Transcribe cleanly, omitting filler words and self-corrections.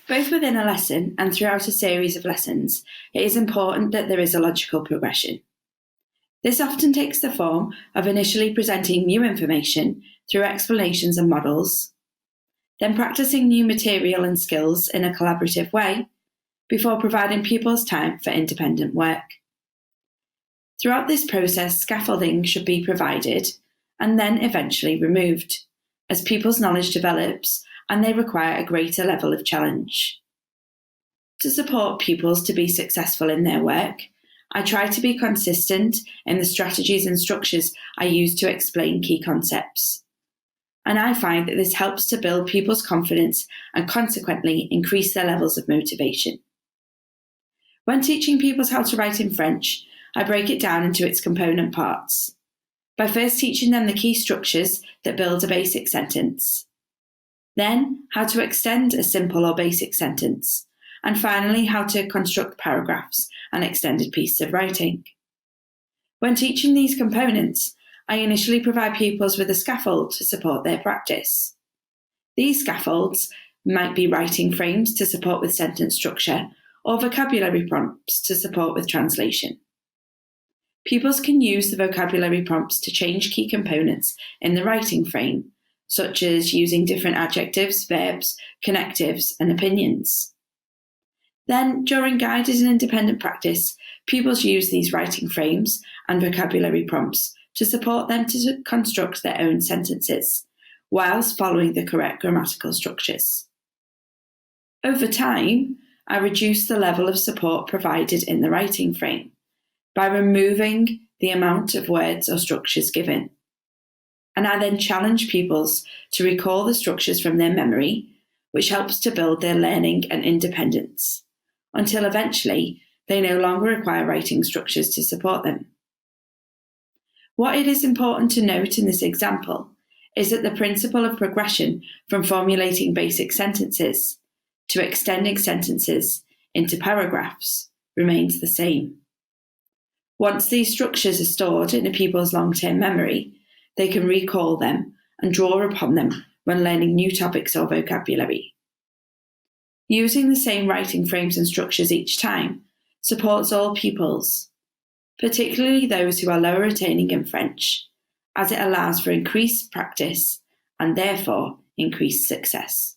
Both within a lesson and throughout a series of lessons, it is important that there is a logical progression. This often takes the form of initially presenting new information through explanations and models, then practicing new material and skills in a collaborative way, before providing pupils time for independent work. Throughout this process, scaffolding should be provided and then eventually removed, as pupils' knowledge develops and they require a greater level of challenge. To support pupils to be successful in their work, I try to be consistent in the strategies and structures I use to explain key concepts. And I find that this helps to build pupils' confidence and consequently increase their levels of motivation. When teaching pupils how to write in French, I break it down into its component parts, by first teaching them the key structures that build a basic sentence, then how to extend a simple or basic sentence, and finally how to construct paragraphs and extended pieces of writing. When teaching these components, I initially provide pupils with a scaffold to support their practice. These scaffolds might be writing frames to support with sentence structure or vocabulary prompts to support with translation. Pupils can use the vocabulary prompts to change key components in the writing frame, such as using different adjectives, verbs, connectives, and opinions. Then, during guided and independent practice, pupils use these writing frames and vocabulary prompts to support them to construct their own sentences, whilst following the correct grammatical structures. Over time, I reduce the level of support provided in the writing frame by removing the amount of words or structures given. And I then challenge pupils to recall the structures from their memory, which helps to build their learning and independence, until eventually they no longer require writing structures to support them. What it is important to note in this example is that the principle of progression from formulating basic sentences to extending sentences into paragraphs remains the same. Once these structures are stored in a pupil's long-term memory, they can recall them and draw upon them when learning new topics or vocabulary. Using the same writing frames and structures each time supports all pupils, particularly those who are lower attaining in French, as it allows for increased practice and therefore increased success.